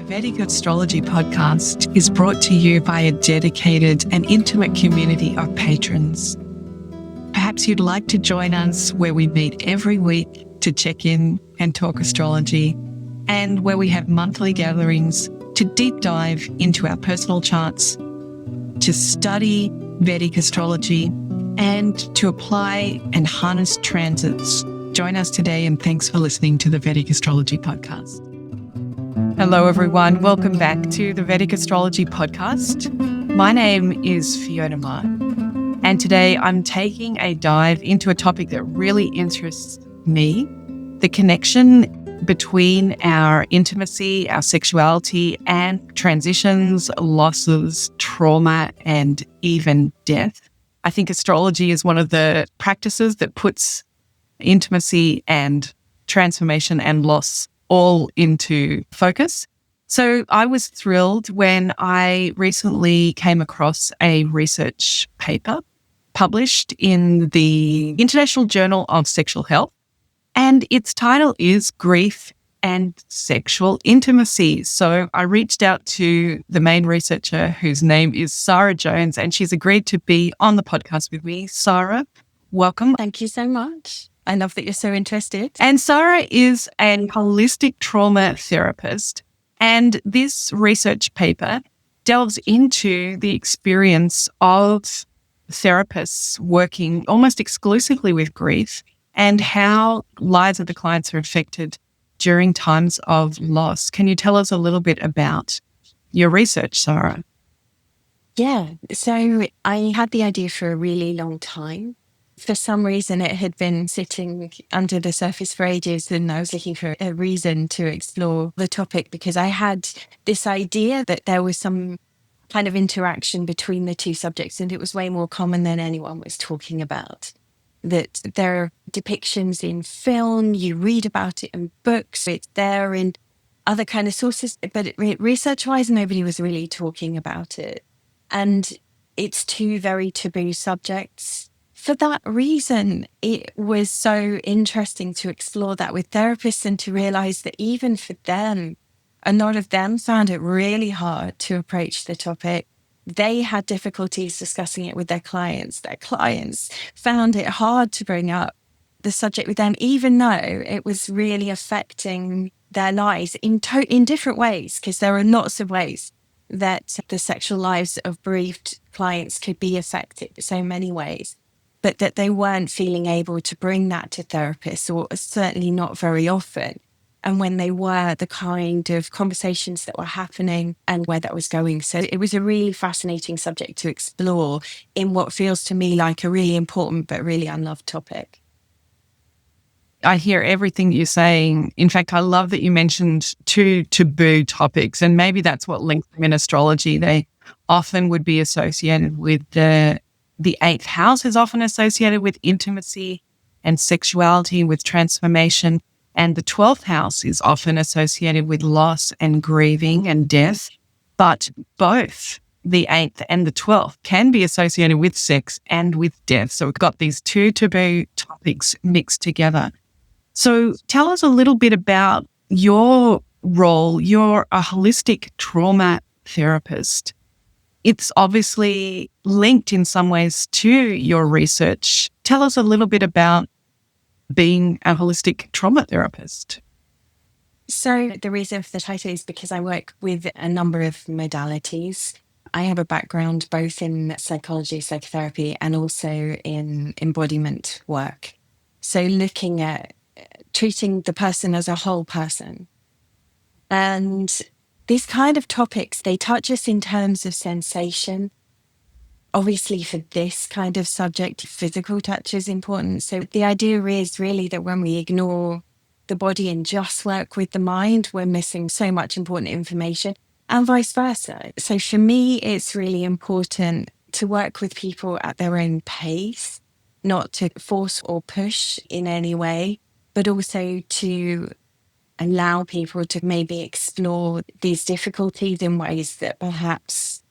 Vedic Astrology podcast is brought to you by a dedicated and intimate community of patrons. Perhaps you'd like to join us where we meet every week to check in and talk astrology, and where we have monthly gatherings to deep dive into our personal charts, to study Vedic astrology, and to apply and harness transits. Join us today, and thanks for listening to the Vedic Astrology podcast. Hello, everyone. Welcome back to the Vedic Astrology podcast. My name is Fiona Marques, and today I'm taking a dive into a topic that really interests me, the connection between our intimacy, our sexuality, and transitions, losses, trauma, and even death. I think astrology is one of the practices that puts intimacy and transformation and loss all into focus. So I was thrilled when I recently came across a research paper published in the International Journal of Sexual Health, and its title is Grief and Sexual Intimacy. So I reached out to the main researcher, whose name is Sara Jones, and she's agreed to be on the podcast with me. Sara, welcome. Thank you so much. I love that you're so interested. And Sara is a holistic trauma therapist, and this research paper delves into the experience of therapists working almost exclusively with grief and how lives of the clients are affected during times of loss. Can you tell us a little bit about your research, Sara? Yeah, so I had the idea for a really long time. For some reason, it had been sitting under the surface for ages, and I was looking for a reason to explore the topic because I had this idea that there was some kind of interaction between the two subjects, and it was way more common than anyone was talking about. That there are depictions in film, you read about it in books, it's there in other kind of sources, but research-wise, nobody was really talking about it. And it's two very taboo subjects. For that reason, it was so interesting to explore that with therapists and to realize that even for them, a lot of them found it really hard to approach the topic. They had difficulties discussing it with their clients. Their clients found it hard to bring up the subject with them, even though it was really affecting their lives in different ways, because there are lots of ways that the sexual lives of bereaved clients could be affected in so many ways, but that they weren't feeling able to bring that to therapists, or certainly not very often. And when they were, the kind of conversations that were happening and where that was going. So it was a really fascinating subject to explore in what feels to me like a really important but really unloved topic. I hear everything you're saying. In fact, I love that you mentioned two taboo topics, and maybe that's what links them in astrology. They often would be associated with the 8th house is often associated with intimacy and sexuality, with transformation. And the 12th house is often associated with loss and grieving and death. But both the 8th and the 12th can be associated with sex and with death. So we've got these two taboo topics mixed together. So tell us a little bit about your role. You're a holistic trauma therapist. It's obviously linked in some ways to your research. Tell us a little bit about being a holistic trauma therapist. So the reason for the title is because I work with a number of modalities. I have a background both in psychology, psychotherapy, and also in embodiment work. So looking at treating the person as a whole person. And these kind of topics, they touch us in terms of sensation. Obviously, for this kind of subject, physical touch is important. So the idea is really that when we ignore the body and just work with the mind, we're missing so much important information, and vice versa. So for me, it's really important to work with people at their own pace, not to force or push in any way, but also to allow people to maybe explore these difficulties in ways that perhaps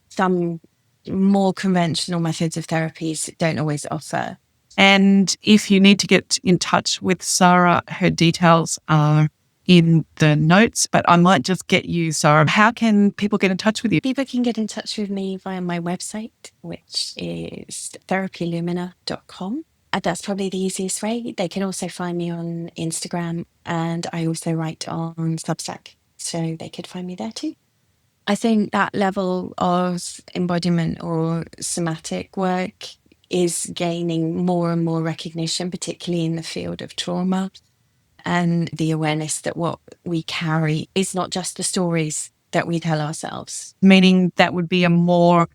some more conventional methods of therapies don't always offer. And if you need to get in touch with Sara, her details are in the notes, but I might just get you, Sara. How can people get in touch with you? People can get in touch with me via my website, which is therapylumina.com. And that's probably the easiest way. They can also find me on Instagram, and I also write on Substack, so they could find me there too. I think that level of embodiment or somatic work is gaining more and more recognition, particularly in the field of trauma, and the awareness that what we carry is not just the stories that we tell ourselves. Meaning that would be a more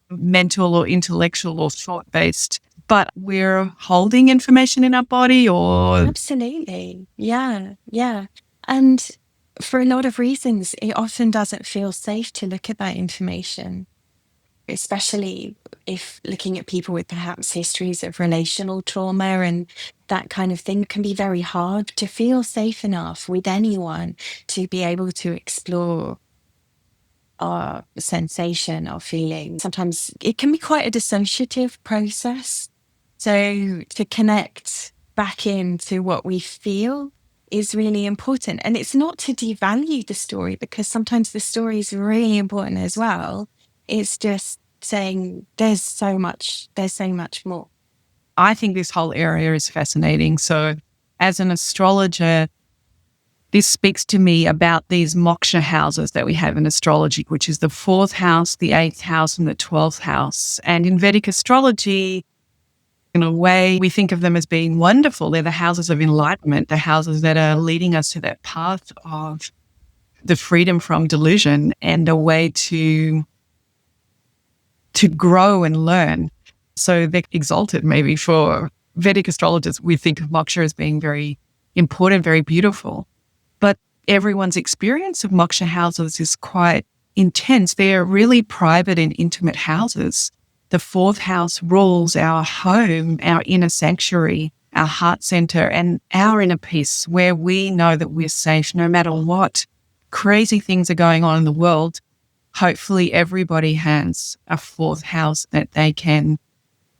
mental or intellectual or thought-based, but we're holding information in our body or... Absolutely. Yeah. And for a lot of reasons, it often doesn't feel safe to look at that information, especially if looking at people with perhaps histories of relational trauma and that kind of thing can be very hard to feel safe enough with anyone to be able to explore our sensation, our feeling. Sometimes it can be quite a dissociative process. So to connect back into what we feel is really important. And it's not to devalue the story, because sometimes the story is really important as well. It's just saying there's so much more. I think this whole area is fascinating. So as an astrologer, this speaks to me about these Moksha houses that we have in astrology, which is the 4th house, the 8th house, and the 12th house. And in Vedic astrology, in a way, we think of them as being wonderful. They're the houses of enlightenment, the houses that are leading us to that path of the freedom from delusion and a way to grow and learn. So they're exalted. Maybe for Vedic astrologers, we think of Moksha as being very important, very beautiful. But everyone's experience of Moksha houses is quite intense. They're really private and intimate houses. The 4th house rules our home, our inner sanctuary, our heart center, and our inner peace, where we know that we're safe no matter what crazy things are going on in the world. Hopefully everybody has a 4th house that they can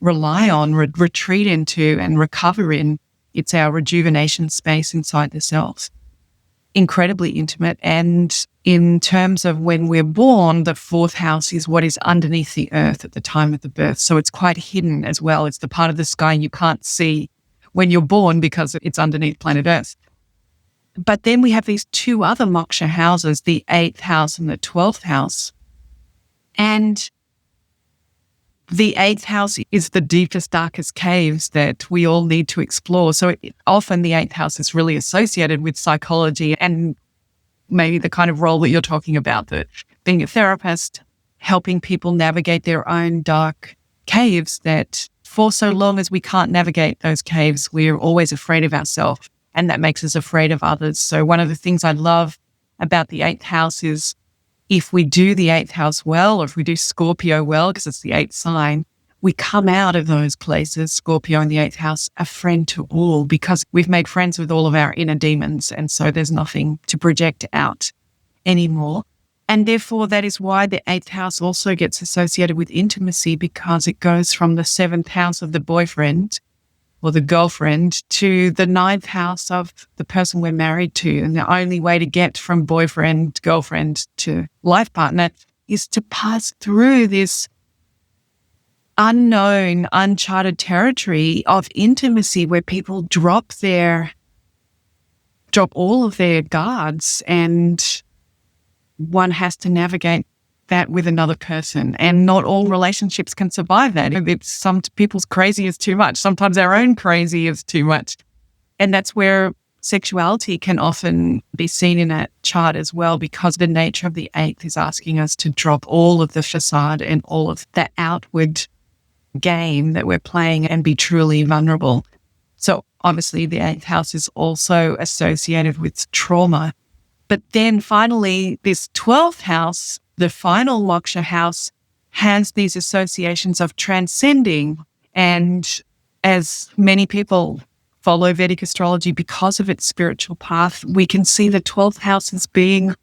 rely on, retreat into, and recover in. It's our rejuvenation space inside the self. Incredibly intimate. And in terms of when we're born, the 4th house is what is underneath the earth at the time of the birth. So it's quite hidden as well. It's the part of the sky you can't see when you're born because it's underneath planet Earth. But then we have these 2 other Moksha houses, the 8th house and the 12th house. And the 8th house is the deepest, darkest caves that we all need to explore. So often the 8th house is really associated with psychology and maybe the kind of role that you're talking about, that being a therapist, helping people navigate their own dark caves, that for so long as we can't navigate those caves, we're always afraid of ourselves, and that makes us afraid of others. So one of the things I love about the 8th house is if we do the 8th house well, or if we do Scorpio well, because it's the 8th sign, we come out of those places, Scorpio in the 8th house, a friend to all, because we've made friends with all of our inner demons. And so there's nothing to project out anymore. And therefore, that is why the 8th house also gets associated with intimacy, because it goes from the 7th house of the boyfriend or the girlfriend to the 9th house of the person we're married to. And the only way to get from boyfriend, girlfriend to life partner is to pass through this unknown, uncharted territory of intimacy where people drop all of their guards, and one has to navigate that with another person. And not all relationships can survive that. Some people's crazy is too much. Sometimes our own crazy is too much. And that's where sexuality can often be seen in that chart as well, because the nature of the 8th is asking us to drop all of the facade and all of that outward game that we're playing and be truly vulnerable. So obviously the 8th house is also associated with trauma. But then finally, this 12th house, the final Moksha house, has these associations of transcending. And as many people follow Vedic astrology because of its spiritual path, we can see the 12th house as being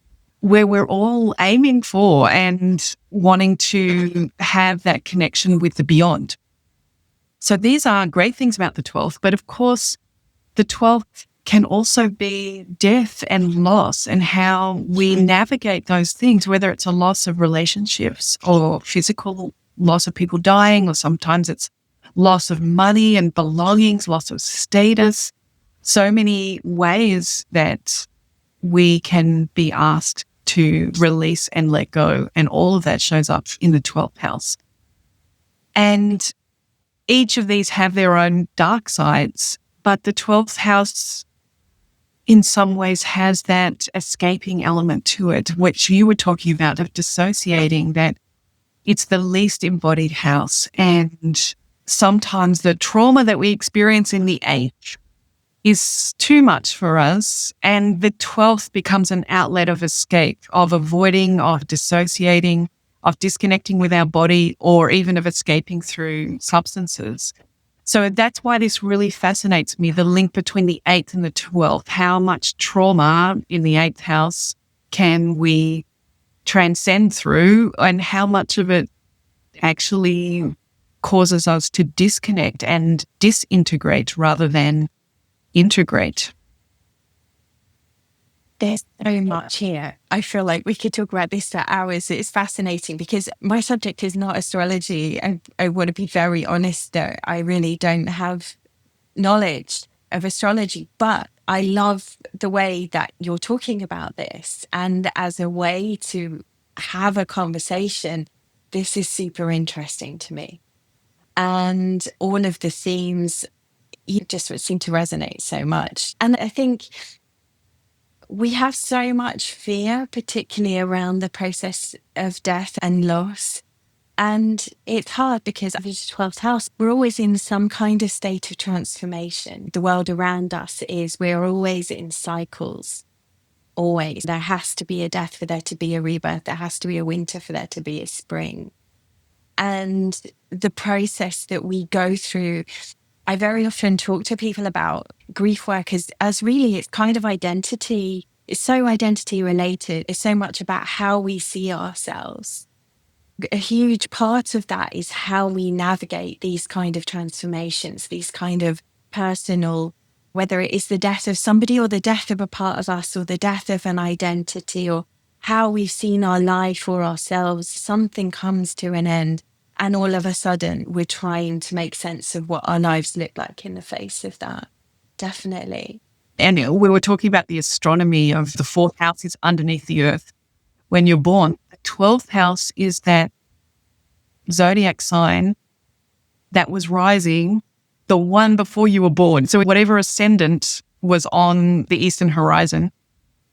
where we're all aiming for and wanting to have that connection with the beyond. So these are great things about the 12th. But of course, the 12th can also be death and loss, and how we navigate those things, whether it's a loss of relationships or physical loss of people dying, or sometimes it's loss of money and belongings, loss of status. So many ways that we can be asked to release and let go. And all of that shows up in the 12th house. And each of these have their own dark sides, but the 12th house in some ways has that escaping element to it, which you were talking about, of dissociating, that it's the least embodied house. And sometimes the trauma that we experience in the 8th is too much for us. And the 12th becomes an outlet of escape, of avoiding, of dissociating, of disconnecting with our body, or even of escaping through substances. So that's why this really fascinates me, the link between the 8th and the 12th. How much trauma in the 8th house can we transcend through, and how much of it actually causes us to disconnect and disintegrate rather than integrate. There's so much here. I feel like we could talk about this for hours. It's fascinating because my subject is not astrology. I want to be very honest that I really don't have knowledge of astrology, but I love the way that you're talking about this. And as a way to have a conversation, this is super interesting to me. And all of the themes, you just seem to resonate so much. And I think we have so much fear, particularly around the process of death and loss. And it's hard because of the 12th house, we're always in some kind of state of transformation. The world around us we're always in cycles, always. There has to be a death for there to be a rebirth. There has to be a winter for there to be a spring. And the process that we go through, I very often talk to people about grief work as really it's kind of identity. It's so identity related. It's so much about how we see ourselves. A huge part of that is how we navigate these kind of transformations, these kind of personal, whether it is the death of somebody or the death of a part of us or the death of an identity or how we've seen our life or ourselves. Something comes to an end. And all of a sudden, we're trying to make sense of what our lives look like in the face of that. Definitely. And we were talking about the astronomy of the 4th house is underneath the earth when you're born. The 12th house is that zodiac sign that was rising the one before you were born. So whatever ascendant was on the eastern horizon,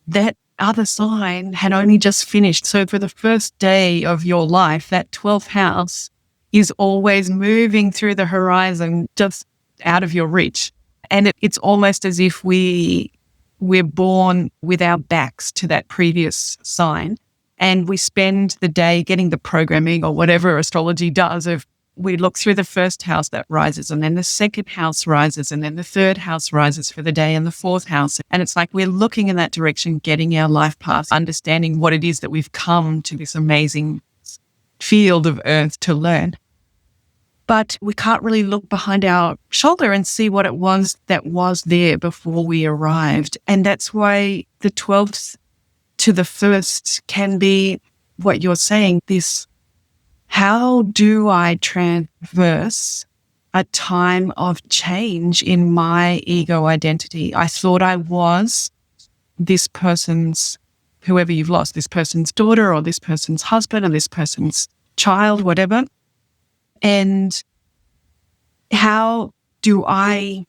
that other sign had only just finished. So for the first day of your life, that 12th house is always moving through the horizon, just out of your reach. And it's almost as if we're born with our backs to that previous sign. And we spend the day getting the programming or whatever astrology does of we look through the first house that rises, and then the second house rises, and then the third house rises for the day, and the 4th house. And it's like we're looking in that direction, getting our life path, understanding what it is that we've come to this amazing field of earth to learn. But we can't really look behind our shoulder and see what it was that was there before we arrived. And that's why the 12th to the 1st can be what you're saying, this, how do I traverse a time of change in my ego identity? I thought I was this person's, whoever you've lost, this person's daughter or this person's husband or this person's child, whatever. And how do I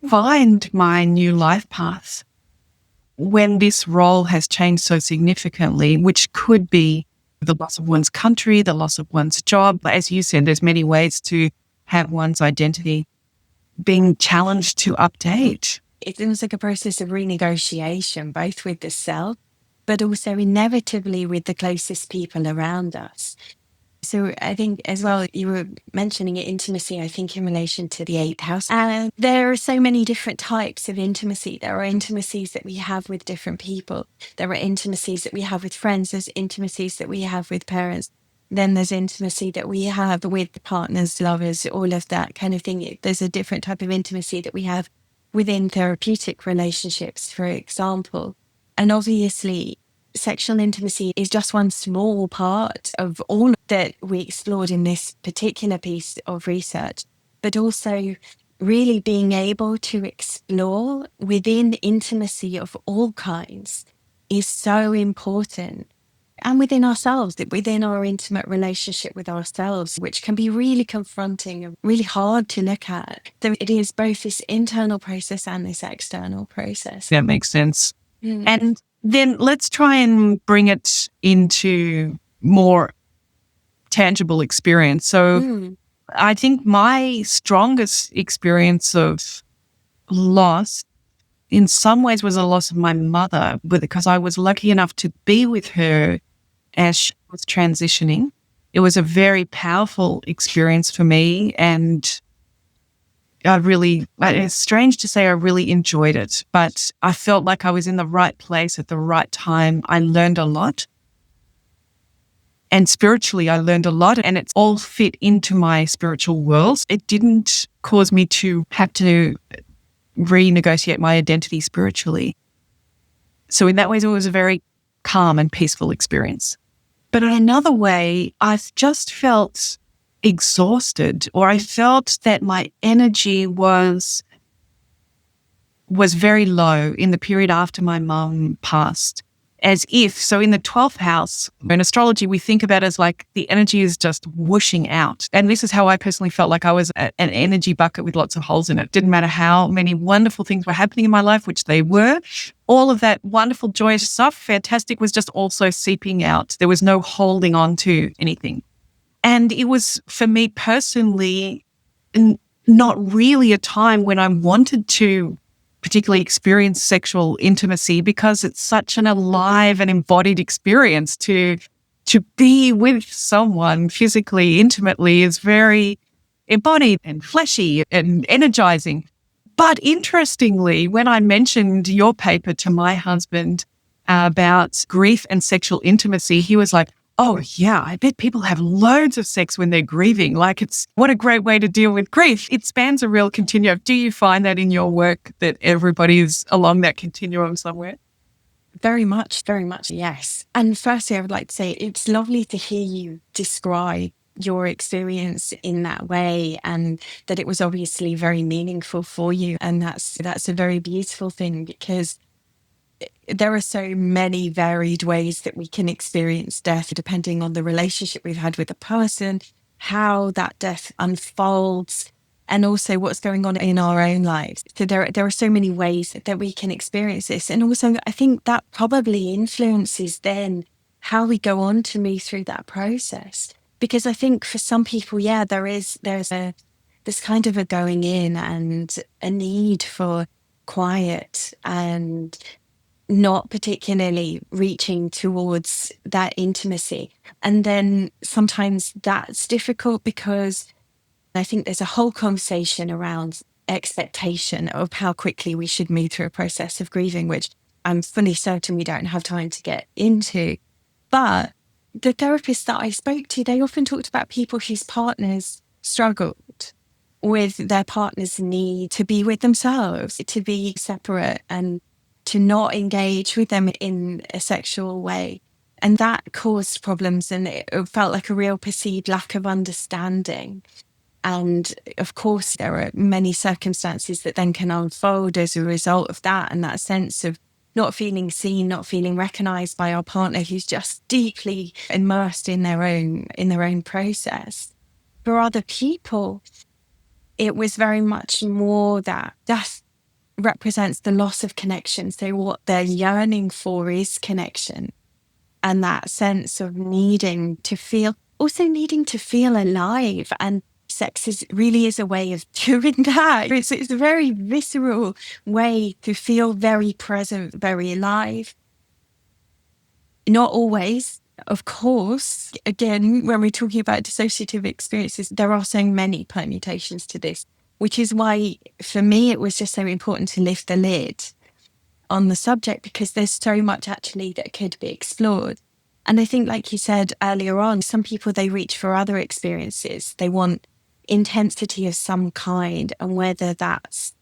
find my new life path when this role has changed so significantly, which could be the loss of one's country, the loss of one's job. As you said, there's many ways to have one's identity being challenged to update. It seems like a process of renegotiation, both with the self, but also inevitably with the closest people around us. So I think as well, you were mentioning intimacy, I think in relation to the 8th house. And there are so many different types of intimacy. There are intimacies that we have with different people. There are intimacies that we have with friends. There's intimacies that we have with parents. Then there's intimacy that we have with partners, lovers, all of that kind of thing. There's a different type of intimacy that we have within therapeutic relationships, for example. And obviously, sexual intimacy is just one small part of all that we explored in this particular piece of research, but also really being able to explore within intimacy of all kinds is so important. And within ourselves, within our intimate relationship with ourselves, which can be really confronting and really hard to look at. So it is both this internal process and this external process. That makes sense. Mm. And then let's try and bring it into more tangible experience. So I think my strongest experience of loss in some ways was a loss of my mother, because I was lucky enough to be with her as she was transitioning. It was a very powerful experience for me, and it's strange to say I really enjoyed it, but I felt like I was in the right place at the right time. I learned a lot. And spiritually, I learned a lot, and it's all fit into my spiritual world. It didn't cause me to have to renegotiate my identity spiritually. So in that way, it was a very calm and peaceful experience. But in another way, I've just felt exhausted, or I felt that my energy was very low in the period after my mum passed. So in the 12th house, in astrology, we think about it as like the energy is just whooshing out. And this is how I personally felt like I was an energy bucket with lots of holes in it. Didn't matter how many wonderful things were happening in my life, which they were. All of that wonderful, joyous stuff, fantastic, was just also seeping out. There was no holding on to anything. And it was, for me personally, not really a time when I wanted to particularly experience sexual intimacy, because it's such an alive and embodied experience. To be with someone physically, intimately, is very embodied and fleshy and energizing. But interestingly, when I mentioned your paper to my husband about grief and sexual intimacy, he was like, oh, yeah, I bet people have loads of sex when they're grieving. Like, what a great way to deal with grief. It spans a real continuum. Do you find that in your work, that everybody is along that continuum somewhere? Very much, yes. And firstly, I would like to say it's lovely to hear you describe your experience in that way, and that it was obviously very meaningful for you. And that's a very beautiful thing, because there are so many varied ways that we can experience death, depending on the relationship we've had with the person, how that death unfolds, and also what's going on in our own lives. So there are so many ways that we can experience this. And also, I think that probably influences then how we go on to move through that process. Because I think for some people, there's this kind of a going in and a need for quiet and not particularly reaching towards that intimacy. And then sometimes that's difficult, because I think there's a whole conversation around expectation of how quickly we should move through a process of grieving, which I'm fully certain we don't have time to get into. But the therapists that I spoke to, they often talked about people whose partners struggled with their partner's need to be with themselves, to be separate, and to not engage with them in a sexual way. And that caused problems, and it felt like a real perceived lack of understanding. And of course, there are many circumstances that then can unfold as a result of that, and that sense of not feeling seen, not feeling recognized by our partner, who's just deeply immersed in their own process. For other people, it was very much more that death represents the loss of connection. So what they're yearning for is connection, and that sense of needing to feel alive. And sex really is a way of doing that. It's a very visceral way to feel very present, very alive. Not always, of course. Again, when we're talking about dissociative experiences, there are so many permutations to this, which is why, for me, it was just so important to lift the lid on the subject, because there's so much actually that could be explored. And I think, like you said earlier on, some people, they reach for other experiences. They want intensity of some kind, and whether that's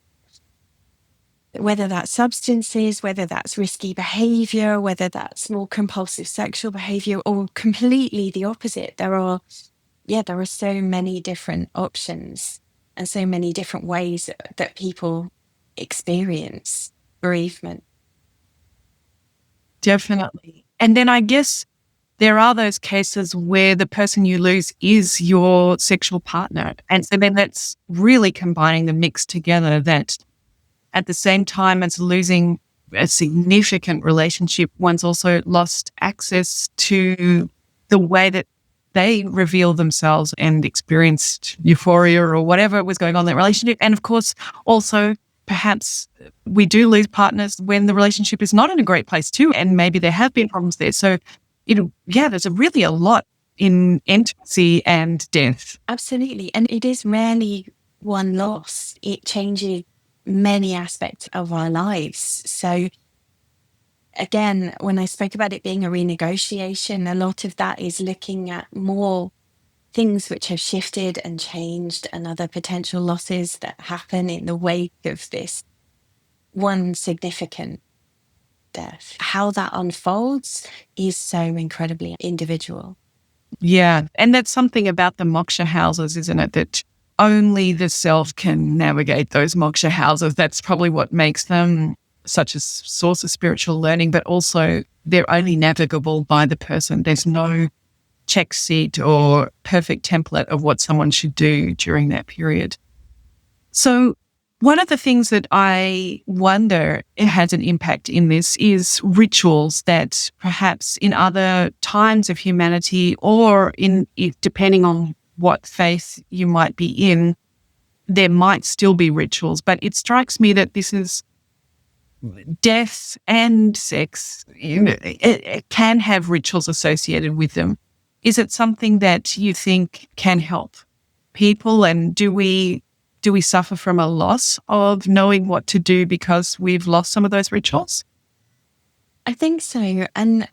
whether that's substances, whether that's risky behavior, whether that's more compulsive sexual behavior, or completely the opposite. There are so many different options and so many different ways that people experience bereavement. Definitely. And then I guess there are those cases where the person you lose is your sexual partner. And so then that's really combining the mix together, that at the same time as losing a significant relationship, one's also lost access to the way that they reveal themselves and experienced euphoria or whatever was going on in that relationship. And of course, also perhaps we do lose partners when the relationship is not in a great place too, and maybe there have been problems there. So, there's really a lot in intimacy and death. Absolutely. And it is rarely one loss. It changes many aspects of our lives. So again, when I spoke about it being a renegotiation, a lot of that is looking at more things which have shifted and changed and other potential losses that happen in the wake of this one significant death. How that unfolds is so incredibly individual. Yeah. And that's something about the Moksha Houses, isn't it? That only the self can navigate those Moksha Houses. That's probably what makes them such a source of spiritual learning, but also they're only navigable by the person. There's no check seat or perfect template of what someone should do during that period. So one of the things that I wonder has an impact in this is rituals that perhaps in other times of humanity, or depending on what faith you might be in, there might still be rituals. But it strikes me that this is death and sex. It can have rituals associated with them. Is it something that you think can help people? And do we suffer from a loss of knowing what to do because we've lost some of those rituals? I think so. And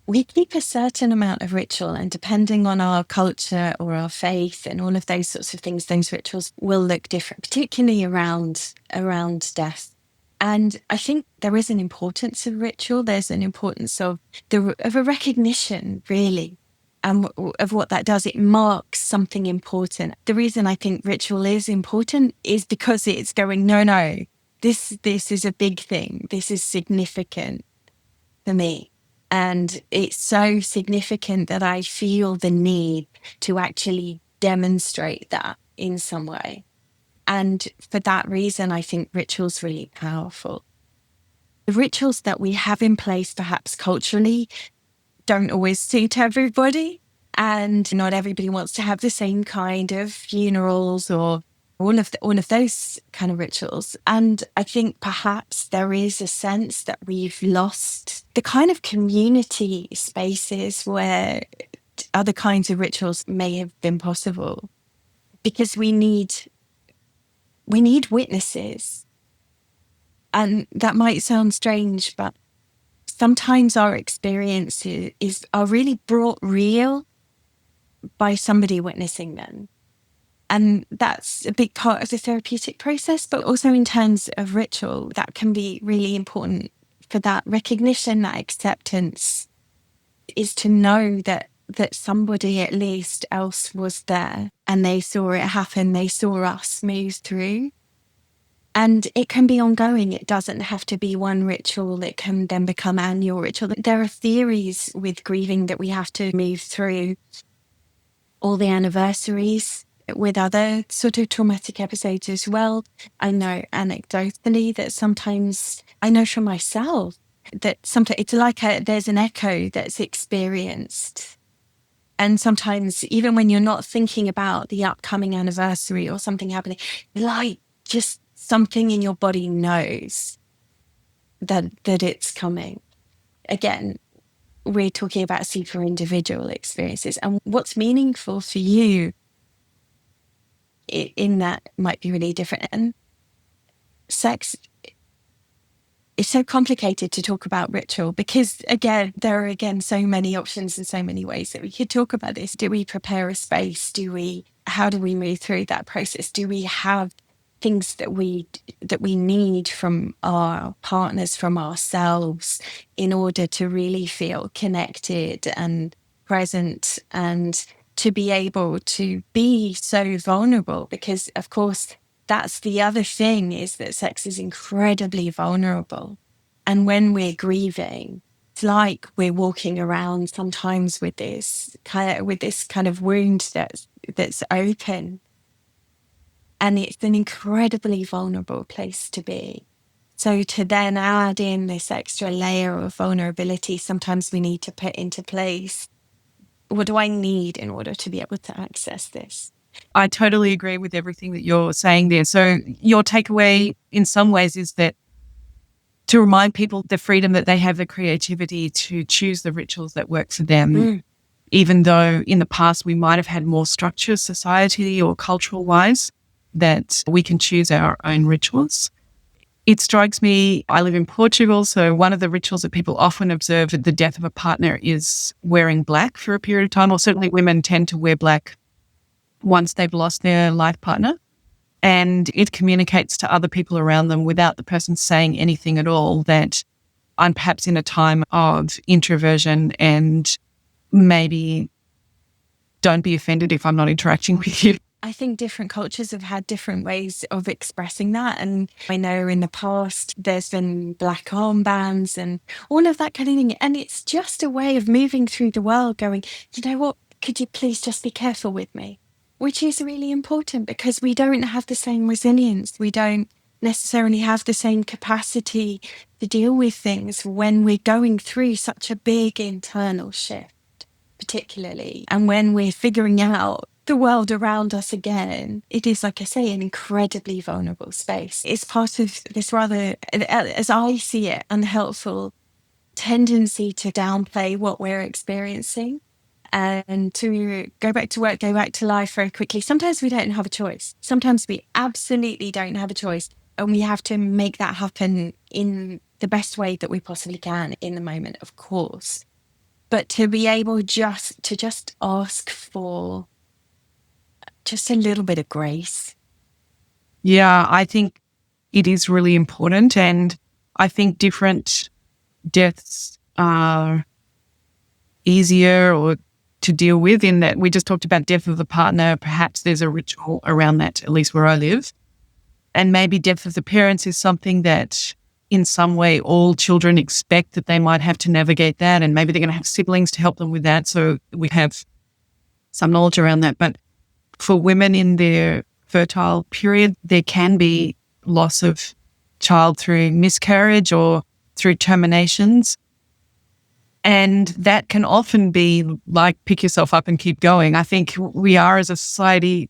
we keep a certain amount of ritual, and depending on our culture or our faith and all of those sorts of things, those rituals will look different, particularly around death. And I think there is an importance of ritual. There's an importance of a recognition, really, of what that does. It marks something important. The reason I think ritual is important is because it's going, no, this is a big thing. This is significant for me. And it's so significant that I feel the need to actually demonstrate that in some way. And for that reason, I think ritual's really powerful. The rituals that we have in place, perhaps culturally, don't always suit everybody. And not everybody wants to have the same kind of funerals or all of those kind of rituals. And I think perhaps there is a sense that we've lost the kind of community spaces where other kinds of rituals may have been possible, because we need witnesses. And that might sound strange, but sometimes our experiences are really brought real by somebody witnessing them. And that's a big part of the therapeutic process, but also in terms of ritual, that can be really important for that recognition, that acceptance, is to know that somebody at least else was there and they saw it happen. They saw us move through. And it can be ongoing. It doesn't have to be one ritual. It can then become annual ritual. There are theories with grieving that we have to move through all the anniversaries with other sort of traumatic episodes as well. I know anecdotally that sometimes, I know from myself, that sometimes it's like there's an echo that's experienced. And sometimes even when you're not thinking about the upcoming anniversary or something happening, like just something in your body knows that it's coming. Again, we're talking about super individual experiences, and what's meaningful for you in that might be really different. And sex, it's so complicated to talk about ritual because, again, there are so many options and so many ways that we could talk about this. Do we prepare a space? How do we move through that process? Do we have things that we need from our partners, from ourselves, in order to really feel connected and present, and to be able to be so vulnerable. Because of course, that's the other thing, is that sex is incredibly vulnerable. And when we're grieving, it's like we're walking around sometimes with this kind of wound that's open. And it's an incredibly vulnerable place to be. So to then add in this extra layer of vulnerability, sometimes we need to put into place, what do I need in order to be able to access this? I totally agree with everything that you're saying there. So your takeaway in some ways is that to remind people the freedom that they have, the creativity to choose the rituals that work for them, even though in the past we might have had more structure, society or cultural wise, that we can choose our own rituals. It strikes me, I live in Portugal, so one of the rituals that people often observe at the death of a partner is wearing black for a period of time, or certainly women tend to wear black once they've lost their life partner. And it communicates to other people around them without the person saying anything at all that I'm perhaps in a time of introversion and maybe don't be offended if I'm not interacting with you. I think different cultures have had different ways of expressing that. And I know in the past there's been black armbands and all of that kind of thing. And it's just a way of moving through the world going, you know what, could you please just be careful with me? Which is really important, because we don't have the same resilience. We don't necessarily have the same capacity to deal with things when we're going through such a big internal shift, particularly. And when we're figuring out the world around us again, it is, like I say, an incredibly vulnerable space. It's part of this rather, as I see it, unhelpful tendency to downplay what we're experiencing and to go back to work, go back to life very quickly. Sometimes we don't have a choice. Sometimes we absolutely don't have a choice. And we have to make that happen in the best way that we possibly can in the moment, of course. But to be able just ask for just a little bit of grace. Yeah, I think it is really important. And I think different deaths are easier or to deal with, in that we just talked about death of the partner. Perhaps there's a ritual around that, at least where I live. And maybe death of the parents is something that in some way all children expect that they might have to navigate that, and maybe they're going to have siblings to help them with that. So we have some knowledge around that. But for women in their fertile period, there can be loss of child through miscarriage or through terminations. And that can often be like, pick yourself up and keep going. I think we are as a society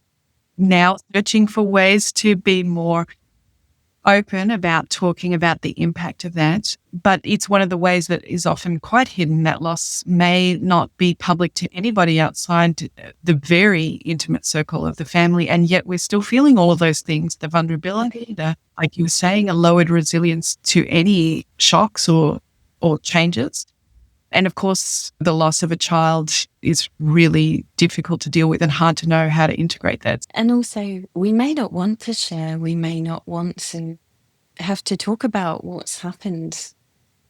now searching for ways to be more open about talking about the impact of that. But it's one of the ways that is often quite hidden. That loss may not be public to anybody outside the very intimate circle of the family. And yet we're still feeling all of those things, the vulnerability, like you were saying, a lowered resilience to any shocks or changes. And of course, the loss of a child is really difficult to deal with and hard to know how to integrate that. And also, we may not want to share, we may not want to have to talk about what's happened.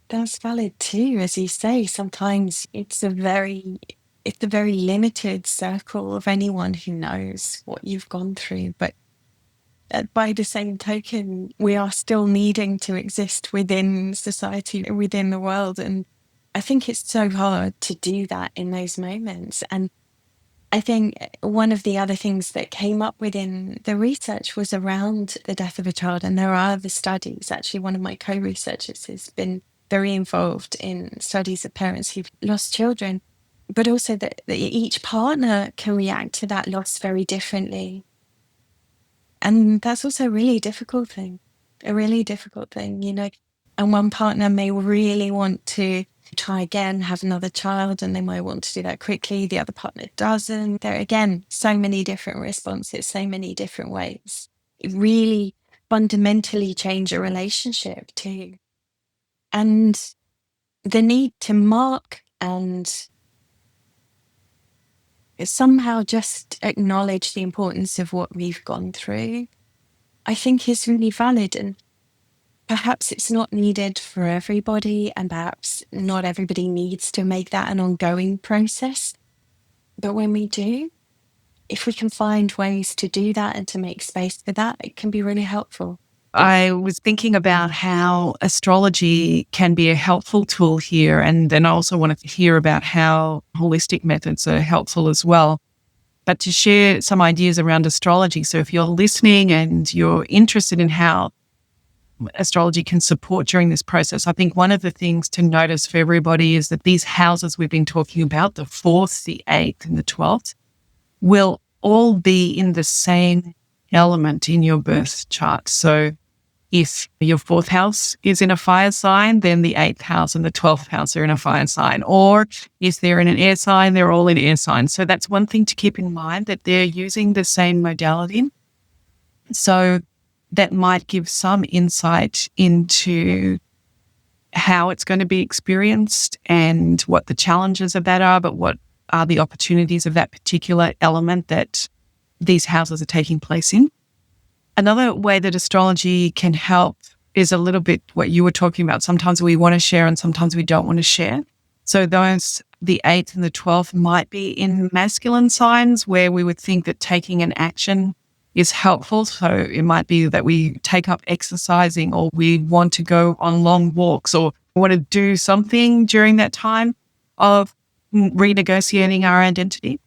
That's valid too, as you say. Sometimes it's a very limited circle of anyone who knows what you've gone through. But by the same token, we are still needing to exist within society, within the world. And I think it's so hard to do that in those moments. And I think one of the other things that came up within the research was around the death of a child. And there are other studies. Actually, one of my co-researchers has been very involved in studies of parents who've lost children, but also that each partner can react to that loss very differently. And that's also a really difficult thing, you know. And one partner may really want to try again, have another child, and they might want to do that quickly. The other partner doesn't. There are, again, so many different responses, so many different ways. It really fundamentally change a relationship too. And the need to mark and somehow just acknowledge the importance of what we've gone through, I think is really valid. And perhaps it's not needed for everybody, and perhaps not everybody needs to make that an ongoing process. But when we do, if we can find ways to do that and to make space for that, it can be really helpful. I was thinking about how astrology can be a helpful tool here. And then I also wanted to hear about how holistic methods are helpful as well. But to share some ideas around astrology. So if you're listening and you're interested in how astrology can support during this process, I think one of the things to notice for everybody is that these houses we've been talking about, the 4th, the 8th, and the 12th, will all be in the same element in your birth chart. So if your 4th house is in a fire sign, then the 8th house and the 12th house are in a fire sign. Or if they're in an air sign, they're all in air signs. So that's one thing to keep in mind, that they're using the same modality. So that might give some insight into how it's going to be experienced and what the challenges of that are, but what are the opportunities of that particular element that these houses are taking place in. Another way that astrology can help is a little bit what you were talking about. Sometimes we want to share and sometimes we don't want to share. So those, the 8th and the 12th, might be in masculine signs where we would think that taking an action is helpful. So it might be that we take up exercising, or we want to go on long walks, or want to do something during that time of renegotiating our identity.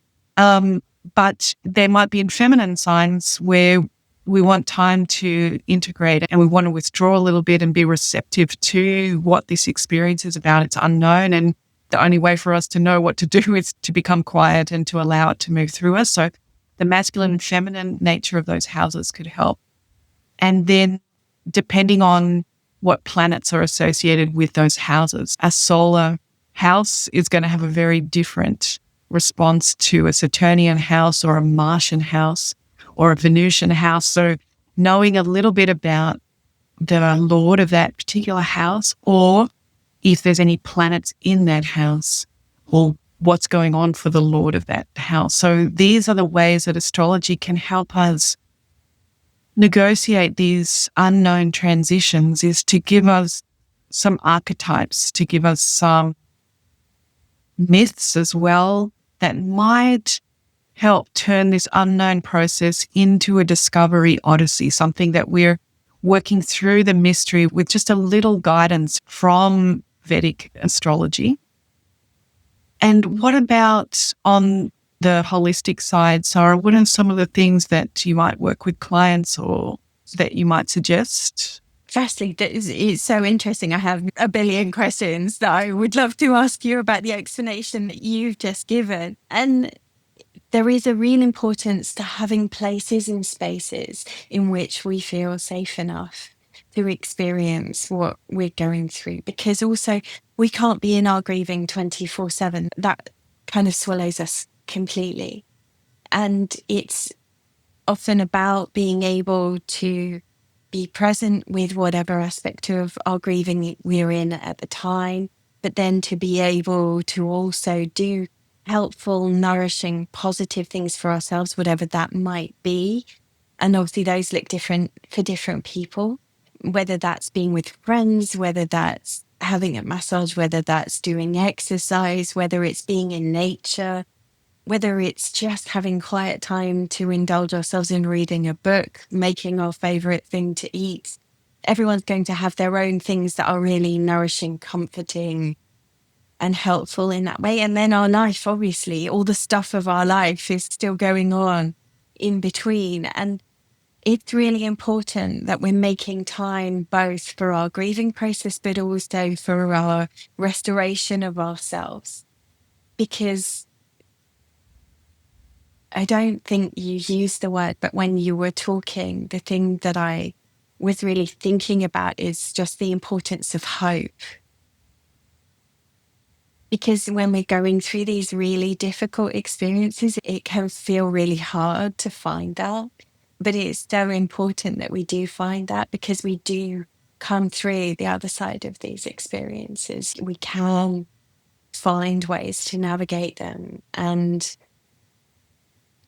But there might be in feminine signs where we want time to integrate and we want to withdraw a little bit and be receptive to what this experience is about. It's unknown, and the only way for us to know what to do is to become quiet and to allow it to move through us. So the masculine and feminine nature of those houses could help. And then depending on what planets are associated with those houses, a solar house is going to have a very different response to a Saturnian house or a Martian house or a Venusian house. So knowing a little bit about the lord of that particular house, or if there's any planets in that house, or what's going on for the lord of that house. So these are the ways that astrology can help us negotiate these unknown transitions, is to give us some archetypes, to give us some myths as well that might help turn this unknown process into a discovery odyssey, something that we're working through the mystery with just a little guidance from Vedic astrology. And what about on the holistic side, Sara? What are some of the things that you might work with clients or that you might suggest? Firstly, it's so interesting. I have a billion questions that I would love to ask you about the explanation that you've just given. And there is a real importance to having places and spaces in which we feel safe enough to experience what we're going through, because also we can't be in our grieving 24/7. That kind of swallows us completely. And it's often about being able to be present with whatever aspect of our grieving we're in at the time, but then to be able to also do helpful, nourishing, positive things for ourselves, whatever that might be. And obviously those look different for different people, whether that's being with friends, whether that's having a massage, whether that's doing exercise, whether it's being in nature, whether it's just having quiet time to indulge ourselves in reading a book, making our favorite thing to eat. Everyone's going to have their own things that are really nourishing, comforting, and helpful in that way. And then our life, obviously, all the stuff of our life is still going on in between. And it's really important that we're making time both for our grieving process, but also for our restoration of ourselves. Because I don't think you used the word, but when you were talking, the thing that I was really thinking about is just the importance of hope. Because when we're going through these really difficult experiences, it can feel really hard to find that. But it's so important that we do find that, because we do come through the other side of these experiences. We can find ways to navigate them. And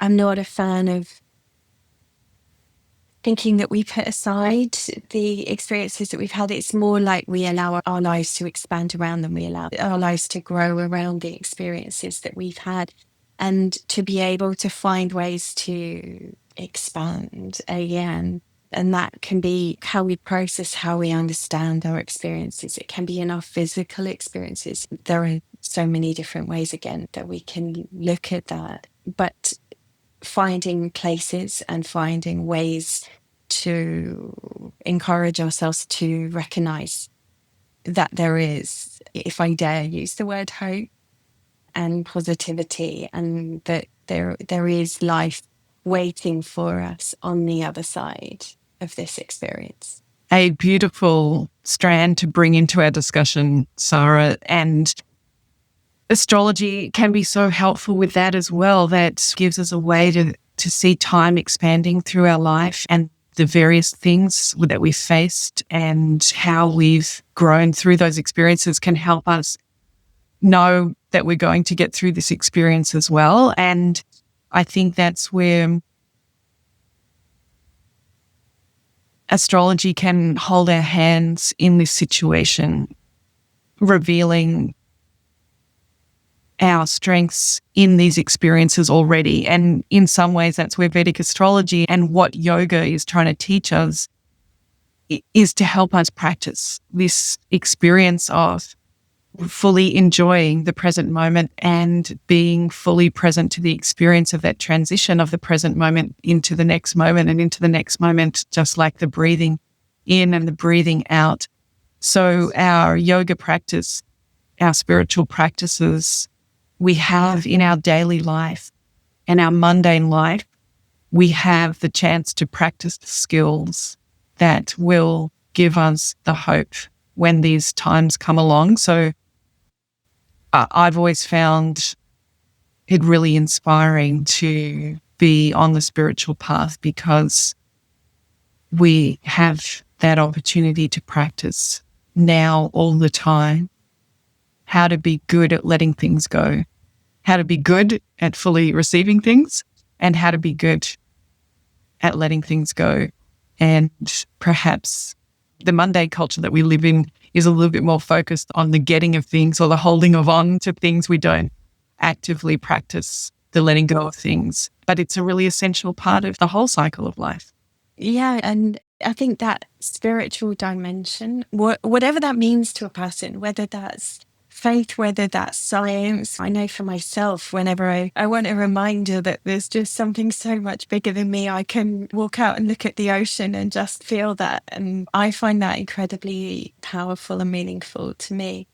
I'm not a fan of thinking that we put aside the experiences that we've had. It's more like we allow our lives to expand around them. We allow our lives to grow around the experiences that we've had, and to be able to find ways to expand again. And that can be how we process, how we understand our experiences. It can be in our physical experiences. There are so many different ways, again, that we can look at that. But finding places and finding ways to encourage ourselves to recognize that there is, if I dare use the word, hope and positivity, and that there is life waiting for us on the other side of this experience. A beautiful strand to bring into our discussion, Sara, and astrology can be so helpful with that as well. That gives us a way to see time expanding through our life and the various things that we've faced and how we've grown through those experiences can help us know that we're going to get through this experience as well. And I think that's where astrology can hold our hands in this situation, revealing our strengths in these experiences already. And in some ways, that's where Vedic astrology and what yoga is trying to teach us is to help us practice this experience of fully enjoying the present moment and being fully present to the experience of that transition of the present moment into the next moment and into the next moment, just like the breathing in and the breathing out. So our yoga practice, our spiritual practices we have in our daily life and our mundane life, we have the chance to practice the skills that will give us the hope when these times come along. So I've always found it really inspiring to be on the spiritual path because we have that opportunity to practice now all the time how to be good at letting things go, how to be good at fully receiving things, and how to be good at letting things go. And perhaps the mundane culture that we live in is a little bit more focused on the getting of things or the holding of on to things. We don't actively practice the letting go of things, but it's a really essential part of the whole cycle of life. Yeah, and I think that spiritual dimension, whatever that means to a person, whether that's faith, whether that's science. I know for myself, whenever I want a reminder that there's just something so much bigger than me, I can walk out and look at the ocean and just feel that. And I find that incredibly powerful and meaningful to me.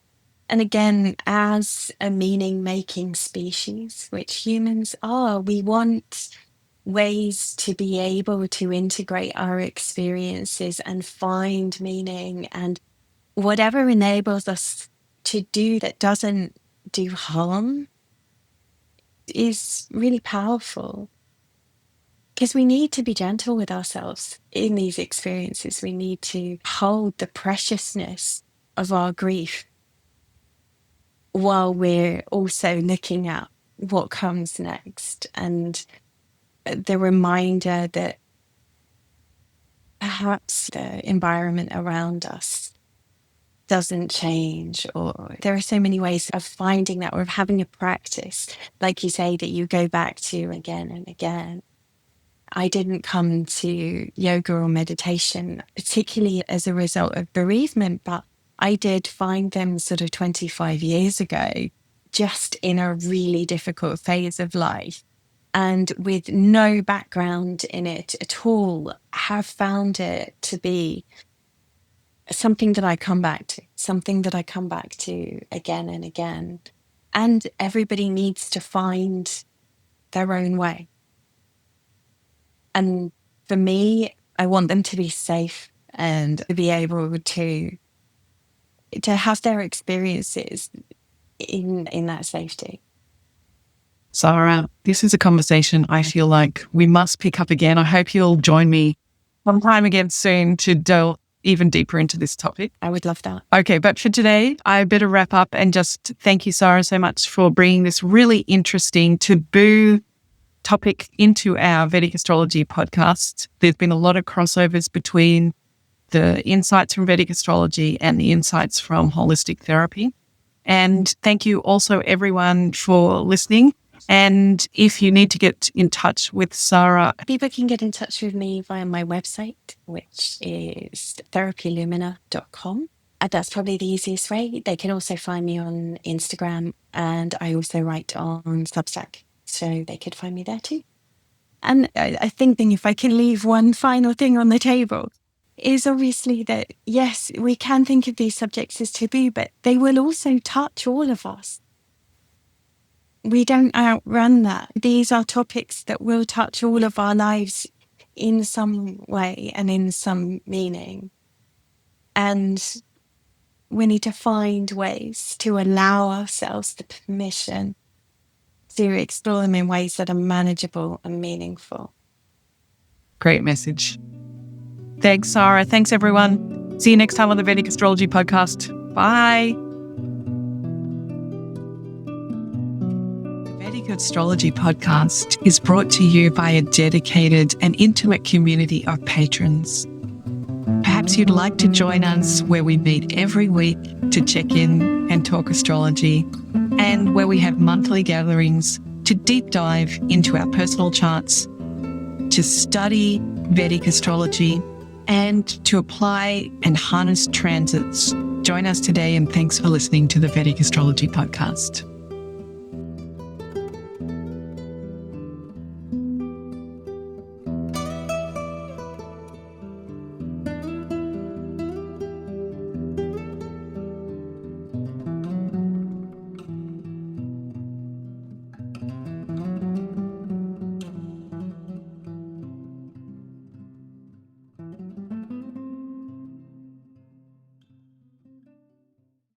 And again, as a meaning-making species, which humans are, we want ways to be able to integrate our experiences and find meaning, and whatever enables us to do that doesn't do harm is really powerful, because we need to be gentle with ourselves in these experiences. We need to hold the preciousness of our grief while we're also looking at what comes next, and the reminder that perhaps the environment around us doesn't change, or there are so many ways of finding that, or of having a practice, like you say, that you go back to again and again. I didn't come to yoga or meditation particularly as a result of bereavement, but I did find them sort of 25 years ago, just in a really difficult phase of life. And with no background in it at all, have found it to be something that I come back to again and again. And everybody needs to find their own way. And for me, I want them to be safe and to be able to have their experiences in that safety. Sara, this is a conversation I feel like we must pick up again. I hope you'll join me sometime again soon to delve even deeper into this topic. I would love that. Okay, but for today, I better wrap up and just thank you, Sara, so much for bringing this really interesting taboo topic into our Vedic Astrology podcast. There's been a lot of crossovers between the insights from Vedic Astrology and the insights from holistic therapy. And thank you also, everyone, for listening. And if you need to get in touch with Sara, people can get in touch with me via my website, which is therapylumina.com. That's probably the easiest way. They can also find me on Instagram, and I also write on Substack, so they could find me there too. And I think if I can leave one final thing on the table, is obviously that, yes, we can think of these subjects as taboo, but they will also touch all of us. We don't outrun that. These are topics that will touch all of our lives in some way and in some meaning. And we need to find ways to allow ourselves the permission to explore them in ways that are manageable and meaningful. Great message. Thanks, Sara. Thanks, everyone. See you next time on the Vedic Astrology podcast. Bye. The Vedic Astrology podcast is brought to you by a dedicated and intimate community of patrons. Perhaps you'd like to join us where we meet every week to check in and talk astrology, and where we have monthly gatherings to deep dive into our personal charts, to study Vedic astrology, and to apply and harness transits. Join us today, and thanks for listening to the Vedic Astrology podcast.